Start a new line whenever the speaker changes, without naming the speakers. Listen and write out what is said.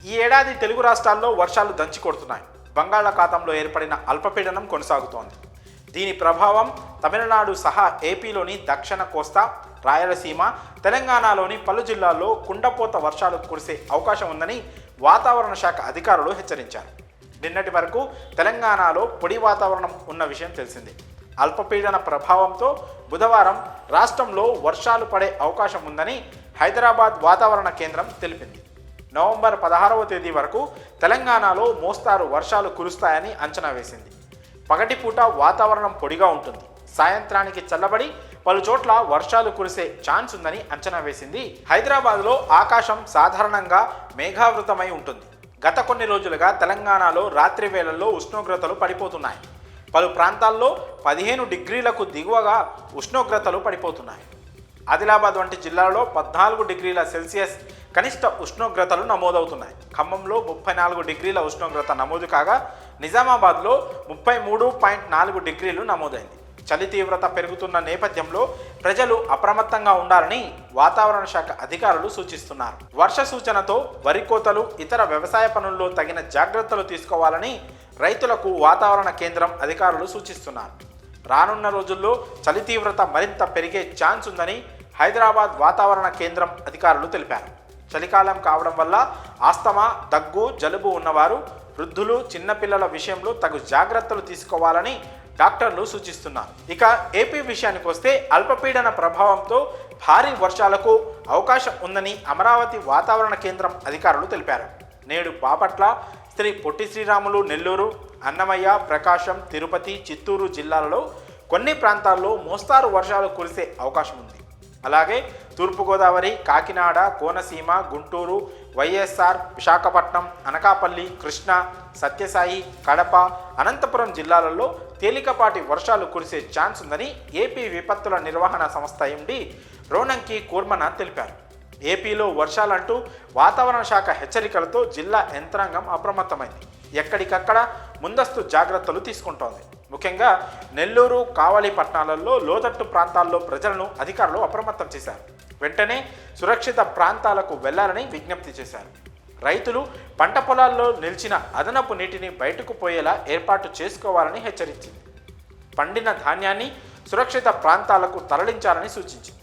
ఈ ఏడాది తెలుగు రాష్ట్రాల్లో వర్షాలు దంచి కొడుతున్నాయి. బంగాళాఖాతంలో ఏర్పడిన అల్పపీడనం కొనసాగుతోంది. దీని ప్రభావం తమిళనాడు సహా ఏపీలోని దక్షిణ కోస్తా, రాయలసీమ, తెలంగాణలోని పలు జిల్లాల్లో కుండపోత వర్షాలు కురిసే అవకాశం ఉందని వాతావరణ శాఖ అధికారులు హెచ్చరించారు. నిన్నటి వరకు తెలంగాణలో పొడి వాతావరణం ఉన్న విషయం తెలిసిందే. అల్పపీడన ప్రభావంతో బుధవారం రాష్ట్రంలో వర్షాలు పడే అవకాశం ఉందని హైదరాబాద్ వాతావరణ కేంద్రం తెలిపింది. నవంబర్ 16వ తేదీ వరకు తెలంగాణలో మోస్తారు వర్షాలు కురుస్తాయని అంచనా వేసింది. పగటిపూట వాతావరణం పొడిగా ఉంటుంది. సాయంత్రానికి చల్లబడి పలు చోట్ల వర్షాలు కురిసే ఛాన్స్ ఉందని అంచనా వేసింది. హైదరాబాద్లో ఆకాశం సాధారణంగా మేఘావృతమై ఉంటుంది. గత కొన్ని రోజులుగా తెలంగాణలో రాత్రి వేళల్లో ఉష్ణోగ్రతలు పడిపోతున్నాయి. పలు ప్రాంతాల్లో 15 డిగ్రీలకు దిగువగా ఉష్ణోగ్రతలు పడిపోతున్నాయి. ఆదిలాబాద్ వంటి జిల్లాలో 14 డిగ్రీల సెల్సియస్ కనిష్ట ఉష్ణోగ్రతలు నమోదవుతున్నాయి. ఖమ్మంలో 34 డిగ్రీల ఉష్ణోగ్రత నమోదు కాగా నిజామాబాద్లో 33.4 డిగ్రీలు నమోదైంది. చలి తీవ్రత పెరుగుతున్న నేపథ్యంలో ప్రజలు అప్రమత్తంగా ఉండాలని వాతావరణ శాఖ అధికారులు సూచిస్తున్నారు. వర్ష సూచనతో వరి కోతలు, ఇతర వ్యవసాయ పనుల్లో తగిన జాగ్రత్తలు తీసుకోవాలని రైతులకు వాతావరణ కేంద్రం అధికారులు సూచిస్తున్నారు. రానున్న రోజుల్లో చలి తీవ్రత మరింత పెరిగే ఛాన్స్ ఉందని హైదరాబాద్ వాతావరణ కేంద్రం అధికారులు తెలిపారు. చలికాలం కావడం వల్ల ఆస్తమా, దగ్గు, జలుబు ఉన్నవారు, వృద్ధులు, చిన్నపిల్లల విషయంలో తగు జాగ్రత్తలు తీసుకోవాలని డాక్టర్లు సూచిస్తున్నారు. ఇక ఏపీ విషయానికి వస్తే అల్పపీడన ప్రభావంతో భారీ వర్షాలకు అవకాశం ఉందని అమరావతి వాతావరణ కేంద్రం అధికారులు తెలిపారు. నేడు బాపట్ల, శ్రీ పొట్టి శ్రీరాములు, నెల్లూరు, అన్నమయ్య, ప్రకాశం, తిరుపతి, చిత్తూరు జిల్లాలలో కొన్ని ప్రాంతాల్లో మోస్తారు వర్షాలు కురిసే అవకాశం ఉంది. అలాగే తూర్పుగోదావరి, కాకినాడ, కోనసీమ, గుంటూరు, వైఎస్ఆర్, విశాఖపట్నం, అనకాపల్లి, కృష్ణా, సత్యసాయి, కడప, అనంతపురం జిల్లాలలో తేలికపాటి వర్షాలు కురిసే ఛాన్స్ ఉందని ఏపీ విపత్తుల నిర్వహణ సంస్థ ఎండీ రోనంకి కూర్మన తెలిపారు. ఏపీలో వర్షాలంటూ వాతావరణ శాఖ హెచ్చరికలతో జిల్లా యంత్రాంగం అప్రమత్తమైంది. ఎక్కడికక్కడ ముందస్తు జాగ్రత్తలు తీసుకుంటోంది. ముఖ్యంగా నెల్లూరు, కావలి పట్టణాలలో లోతట్టు ప్రాంతాల్లో ప్రజలను అధికారులు అప్రమత్తం చేశారు. వెంటనే సురక్షిత ప్రాంతాలకు వెళ్లాలని విజ్ఞప్తి చేశారు. రైతులు పంట పొలాల్లో నిలిచిన అదనపు నీటిని బయటకు పోయేలా ఏర్పాటు చేసుకోవాలని హెచ్చరించింది. పండిన ధాన్యాన్ని సురక్షిత ప్రాంతాలకు తరలించాలని సూచించింది.